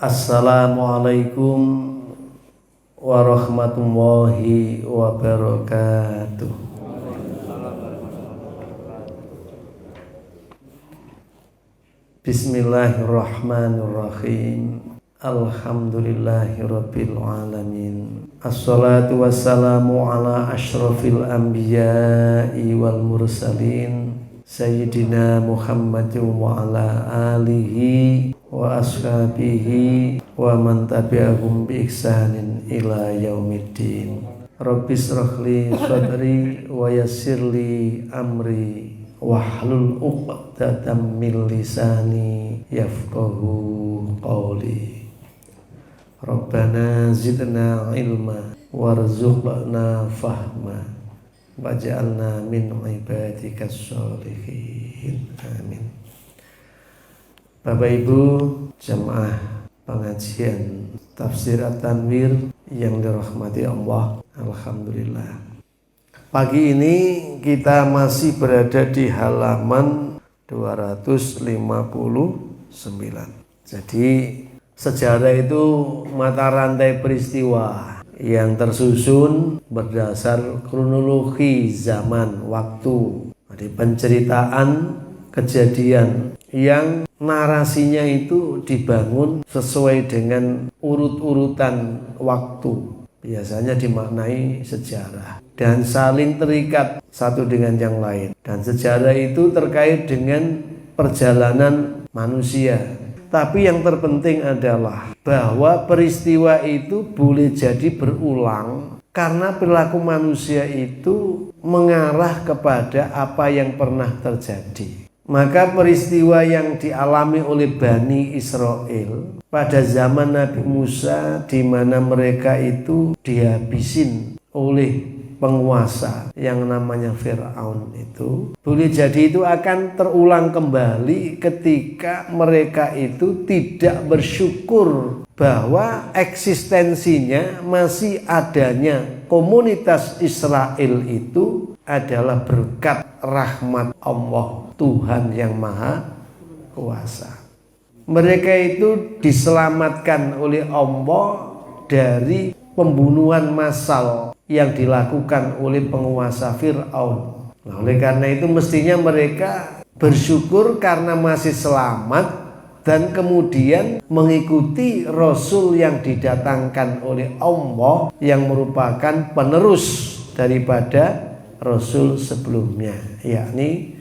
Assalamualaikum warahmatullahi wabarakatuh. Bismillahirrahmanirrahim. Alhamdulillahirabbil alamin. Assalatu wassalamu ala asyrafil anbiya'i wal mursalin Sayyidina Muhammadin wa ala alihi wa ashabihi wa man tabi'ahum bi ihsanin ila yaumiddin. Rabbi shrahli sadri wa yassirli amri wahlul 'uqdatam min lisani yafqahu qawli. Rabbana zidna ilma warzuqna fahma waj'alna min ibadikas sholihin. Amin. Bapak Ibu jamaah pengajian Tafsir At-Tanwir yang dirahmati Allah, alhamdulillah. Pagi ini kita masih berada di halaman 259. Jadi sejarah itu mata rantai peristiwa yang tersusun berdasar kronologi zaman waktu. Jadi penceritaan kejadian yang narasinya itu dibangun sesuai dengan urut-urutan waktu, biasanya dimaknai sejarah dan saling terikat satu dengan yang lain. Dan sejarah itu terkait dengan perjalanan manusia. Tapi yang terpenting adalah bahwa peristiwa itu boleh jadi berulang karena perilaku manusia itu mengarah kepada apa yang pernah terjadi. Maka peristiwa yang dialami oleh Bani Israel pada zaman Nabi Musa, di mana mereka itu dihabisin oleh penguasa yang namanya Fir'aun itu, boleh jadi itu akan terulang kembali ketika mereka itu tidak bersyukur bahwa eksistensinya, masih adanya komunitas Israel itu adalah berkat rahmat Allah, Tuhan yang Maha Kuasa. Mereka itu diselamatkan oleh Allah dari pembunuhan massal yang dilakukan oleh penguasa Fir'aun. Nah, oleh karena itu mestinya mereka bersyukur karena masih selamat dan kemudian mengikuti Rasul yang didatangkan oleh Allah yang merupakan penerus daripada Rasul sebelumnya, yakni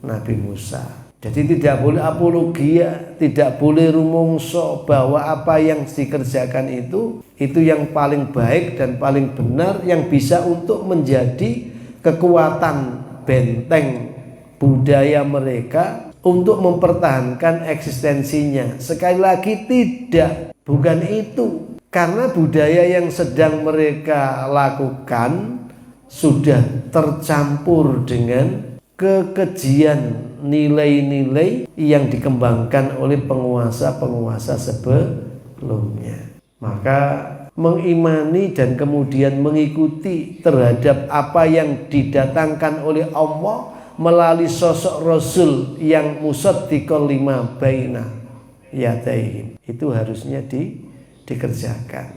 Nabi Musa. Jadi tidak boleh apologia, tidak boleh rumongso bahwa apa yang dikerjakan itu yang paling baik dan paling benar yang bisa untuk menjadi kekuatan benteng budaya mereka untuk mempertahankan eksistensinya. Sekali lagi tidak, bukan itu. Karena budaya yang sedang mereka lakukan sudah tercampur dengan kekejian nilai-nilai yang dikembangkan oleh penguasa-penguasa sebelumnya. Maka mengimani dan kemudian mengikuti terhadap apa yang didatangkan oleh Allah melalui sosok Rasul yang musaddiqal lima baina yadayhi, itu harusnya dikerjakan.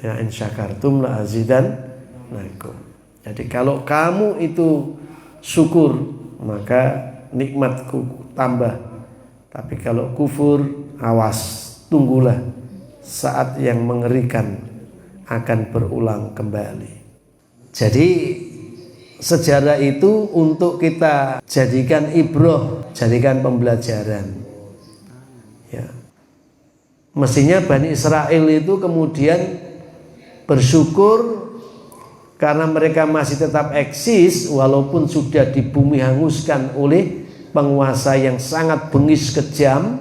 Ya, in syakartum la azidannakum. Jadi kalau kamu itu syukur, maka nikmatku tambah. Tapi kalau kufur, awas, tunggulah saat yang mengerikan akan berulang kembali. Jadi sejarah itu untuk kita jadikan ibrah, jadikan pembelajaran. Ya. Mestinya Bani Israel itu kemudian bersyukur karena mereka masih tetap eksis walaupun sudah di bumi hanguskan oleh penguasa yang sangat bengis kejam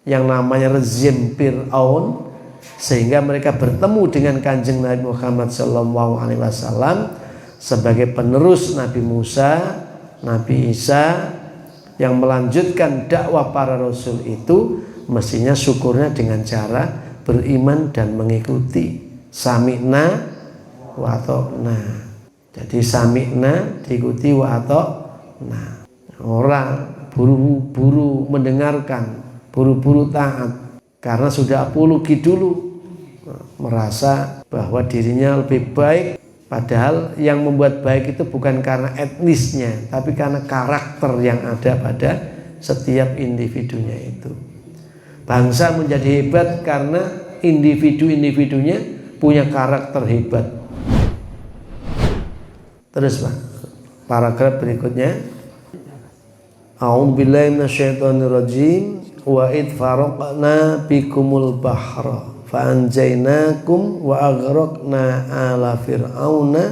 yang namanya rezim Fir'aun, sehingga mereka bertemu dengan Kanjeng Nabi Muhammad SAW sebagai penerus Nabi Musa, Nabi Isa yang melanjutkan dakwah para rasul itu. Mestinya syukurnya dengan cara beriman dan mengikuti. Sami'na wa ata'na. Jadi sami'na diikuti wa Orang buru-buru mendengarkan, buru-buru taat. karena sudah apologi dulu, merasa bahwa dirinya lebih baik, padahal yang membuat baik itu bukan karena etnisnya, tapi karena karakter yang ada pada setiap individunya itu. Bangsa menjadi hebat karena individu-individunya punya karakter hebat. Terus Pak, paragraf berikutnya, A'udzubillahi minasyaitonirrajim wa id faraqna bikumul bahra fa anjaynakum wa aghraqna ala fir'auna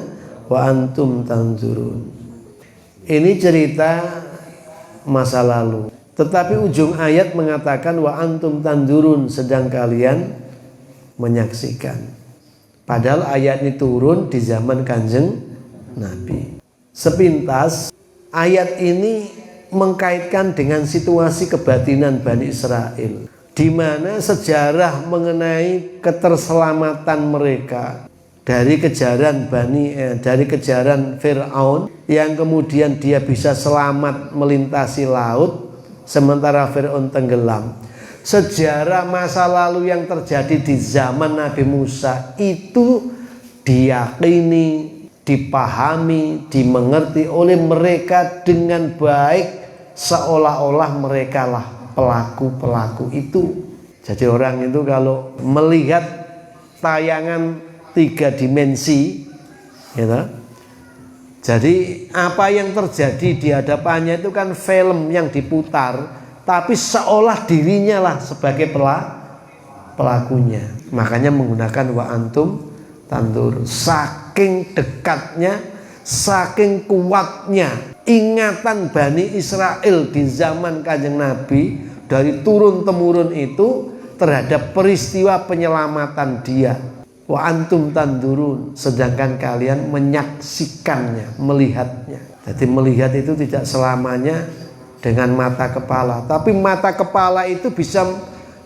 wa antum tanzurun. Ini cerita masa lalu, tetapi ujung ayat mengatakan wa antum tanzurun, sedang kalian menyaksikan. Padahal ayat ini turun di zaman Kanjeng Nabi. Sepintas ayat ini mengkaitkan dengan situasi kebatinan Bani Israel, di mana sejarah mengenai keterselamatan mereka dari kejaran dari kejaran Fir'aun, yang kemudian dia bisa selamat melintasi laut sementara Fir'aun tenggelam. Sejarah masa lalu yang terjadi di zaman Nabi Musa itu diyakini, dipahami, dimengerti oleh mereka dengan baik, seolah-olah mereka lah pelaku-pelaku itu. Jadi orang itu kalau melihat tayangan 3 dimensi, gitu, jadi apa yang terjadi di hadapannya itu kan film yang diputar, tapi seolah dirinya lah sebagai pelakunya. Makanya menggunakan wa antum tandur. Saking dekatnya, saking kuatnya ingatan Bani Israel di zaman Kanjeng Nabi dari turun temurun itu terhadap peristiwa penyelamatan dia. Wa antum tandurun, sedangkan kalian menyaksikannya, melihatnya. Jadi melihat itu tidak selamanya dengan mata kepala, tapi mata kepala itu bisa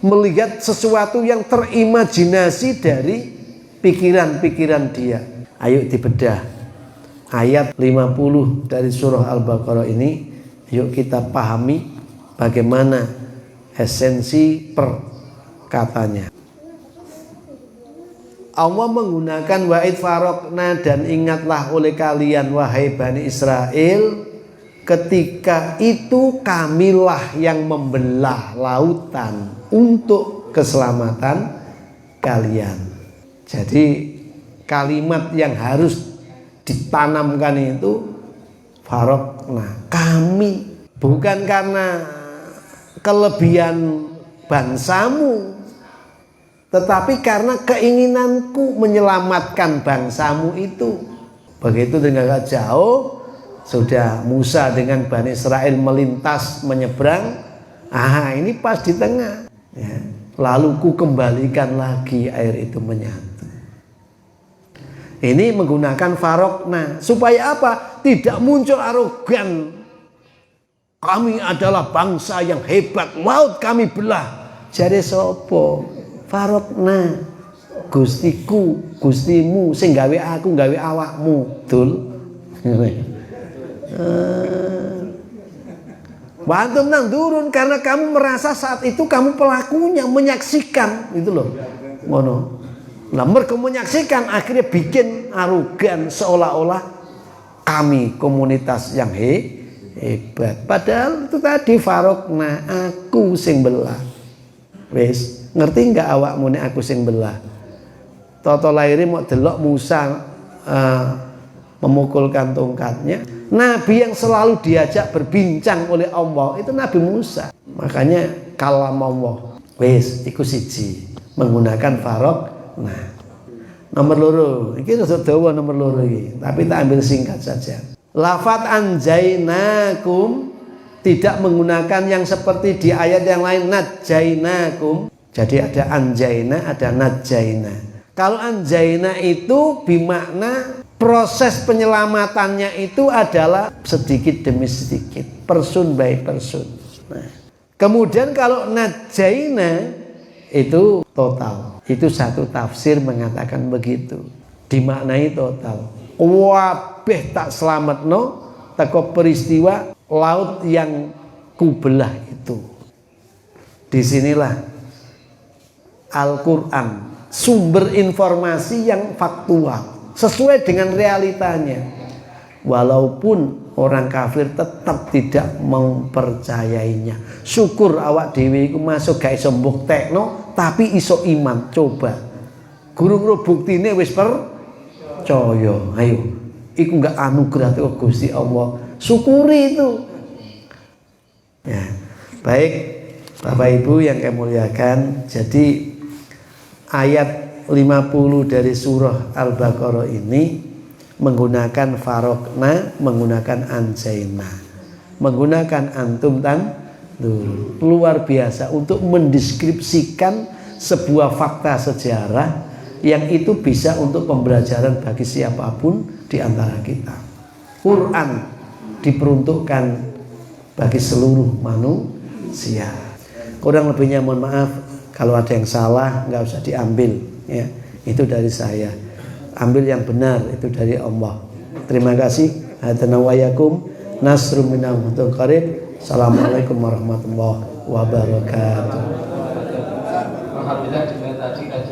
melihat sesuatu yang terimajinasi dari pikiran-pikiran dia. Ayo dibedah ayat 50 dari surah Al-Baqarah ini, yuk kita pahami bagaimana esensi perkatanya. Allah menggunakan wa'id farokna, dan ingatlah oleh kalian wahai Bani Israel, ketika itu kamilah yang membelah lautan untuk keselamatan kalian. Jadi kalimat yang harus ditanamkan itu farokna, kami, bukan karena kelebihan bangsamu, tetapi karena keinginanku menyelamatkan bangsamu itu. Begitu dengan jauh sudah Musa dengan Bani Israel melintas menyeberang, ini pas di tengah, ya. Lalu ku kembalikan lagi air itu menyatu. Ini menggunakan farokna supaya apa? Tidak muncul arogan, kami adalah bangsa yang hebat, laut kami belah. Jare sopo? Farokna, gustiku, gustimu, sing gawe aku, gawe awakmu, dul. Bantum nang turun karena kamu merasa saat itu kamu pelakunya, menyaksikan, itu loh. Ngono. Nah, mereka menyaksikan akhirnya bikin arogan seolah-olah kami komunitas yang hebat. Padahal itu tadi farokna, aku sing belah. Wes, ngerti nggak awakmu nek aku sing belah? Toto lahir mau delok Musa memukulkan tongkatnya. Nabi yang selalu diajak berbincang oleh Allah itu Nabi Musa. Makanya kalam Allah. Wes, iku siji menggunakan farok. Nah, nomor loro, iki rada dawa nomor loro iki, tapi tak ambil singkat saja. Lafat anjainakum tidak menggunakan yang seperti di ayat yang lain najainakum. Jadi ada anjaina, ada najaina. Kalau anjaina itu bermakna proses penyelamatannya itu adalah sedikit demi sedikit, person by person. Nah, kemudian kalau najaina itu total. Itu satu tafsir mengatakan begitu, dimaknai total. Wabeh tak selamatno teko peristiwa laut yang kubelah itu. Disinilah Al-Quran, sumber informasi yang faktual sesuai dengan realitanya. Walaupun orang kafir tetap tidak mempercayainya. Syukur awak dewe iku masuk gak iso mbuktekno tapi iso iman. Coba guru-guru buktine wis percaya. Ayo, iku gak anugerah teko Gusti Allah. Syukuri itu. Ya, baik Bapak Ibu yang kami muliakan, jadi ayat 50 dari surah Al-Baqarah ini menggunakan farokna, menggunakan anjaina, menggunakan antum luar biasa untuk mendeskripsikan sebuah fakta sejarah yang itu bisa untuk pembelajaran bagi siapapun di antara kita. Quran diperuntukkan bagi seluruh manusia. Kurang lebihnya mohon maaf kalau ada yang salah, nggak usah diambil ya. Itu dari saya. Ambil yang benar, itu dari Allah. Terima kasih. Hadana wa yakum nasrum minallahi qarib. Assalamualaikum warahmatullahi wabarakatuh. Alhamdulillah dengan tadi